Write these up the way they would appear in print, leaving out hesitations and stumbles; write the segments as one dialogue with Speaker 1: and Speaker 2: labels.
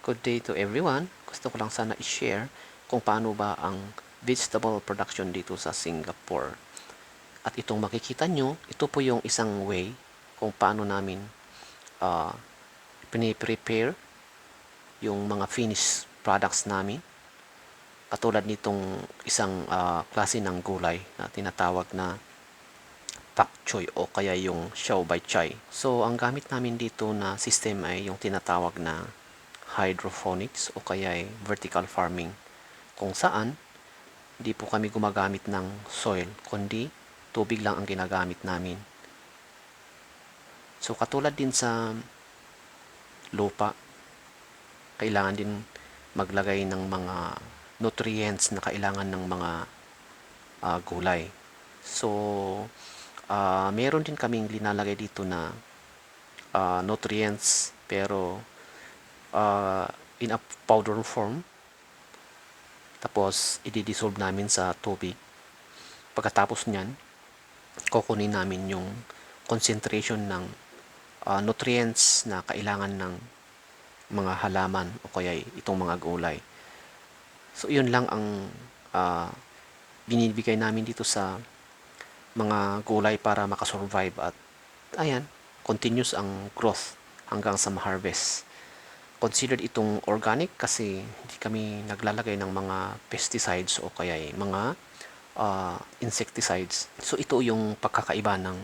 Speaker 1: Good day to everyone. Gusto ko lang sana i-share kung paano ba ang vegetable production dito sa Singapore. At itong makikita nyo, ito po yung isang way kung paano namin piniprepare yung mga finished products namin. Katulad nitong isang klase ng gulay na tinatawag na pak choy o kaya yung xiao bai chai. So, ang gamit namin dito na system ay yung tinatawag na hydroponics o kaya ay vertical farming, kung saan hindi po kami gumagamit ng soil kundi tubig lang ang ginagamit namin. So katulad din sa lupa, kailangan din maglagay ng mga nutrients na kailangan ng mga gulay. So meron din kaming linalagay dito na nutrients pero in a powder form, tapos i-dissolve namin sa tubig. Pagkatapos nyan, kukunin namin yung concentration ng nutrients na kailangan ng mga halaman o kaya itong mga gulay. So yun lang ang binibigay namin dito sa mga gulay para makasurvive at ayan, continuous ang growth hanggang sa ma-harvest. Considered itong organic kasi hindi kami naglalagay ng mga pesticides o kaya mga insecticides. So ito yung pagkakaiba ng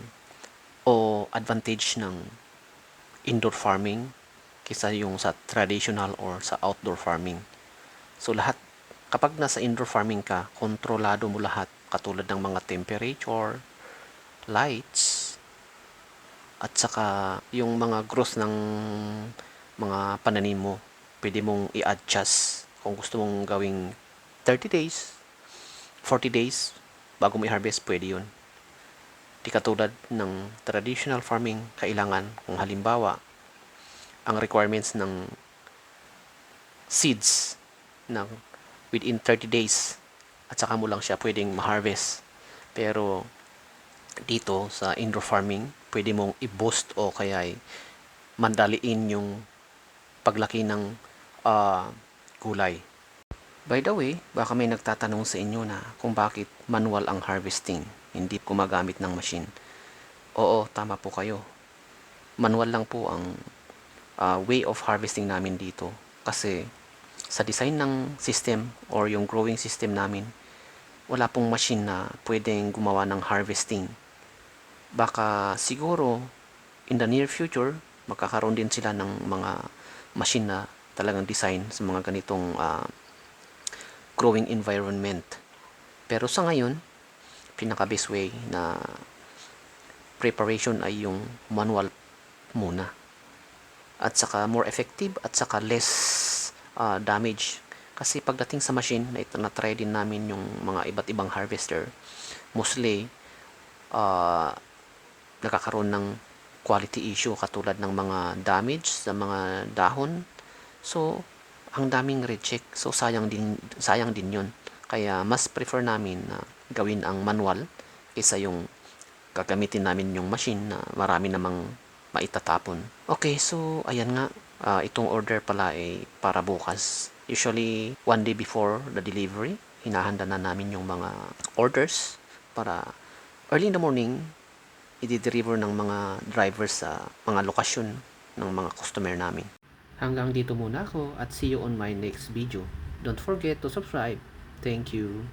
Speaker 1: o advantage ng indoor farming kaysa yung sa traditional or sa outdoor farming. So lahat, kapag nasa indoor farming ka, kontrolado mo lahat katulad ng mga temperature, lights, at saka yung mga growth ng mga pananim mo, pwede mong i-adjust kung gusto mong gawing 30 days, 40 days bago mo i-harvest, pwede yun. Di katulad ng traditional farming, kailangan kung halimbawa ang requirements ng seeds ng within 30 days at saka mo lang siya pwedeng ma-harvest. Pero dito sa indoor farming, pwede mong i-boost o kaya mandaliin yung paglaki ng gulay. By the way, baka may nagtatanong sa inyo na kung bakit manual ang harvesting, hindi gumagamit ng machine. Oo, tama po kayo. Manual lang po ang way of harvesting namin dito. Kasi sa design ng system or yung growing system namin, wala pong machine na pwedeng gumawa ng harvesting. Baka siguro in the near future, magkakaroon din sila ng mga machine na talagang design sa mga ganitong growing environment. Pero sa ngayon, pinaka best way na preparation ay yung manual muna. At saka more effective at saka less damage. Kasi pagdating sa machine, na-try din namin yung mga iba't ibang harvester. Mostly, nakakaroon ng quality issue katulad ng mga damage sa mga dahon. So, ang daming reject. So, sayang din yun. Kaya, mas prefer namin na gawin ang manual kaysa yung gagamitin namin yung machine na marami namang maitatapon. Okay, so, ayan nga. Itong order pala ay para bukas. Usually, one day before the delivery, hinahanda na namin yung mga orders para early in the morning, i-deliver ng mga drivers sa mga lokasyon ng mga customer namin. Hanggang dito muna ako at see you on my next video. Don't forget to subscribe. Thank you.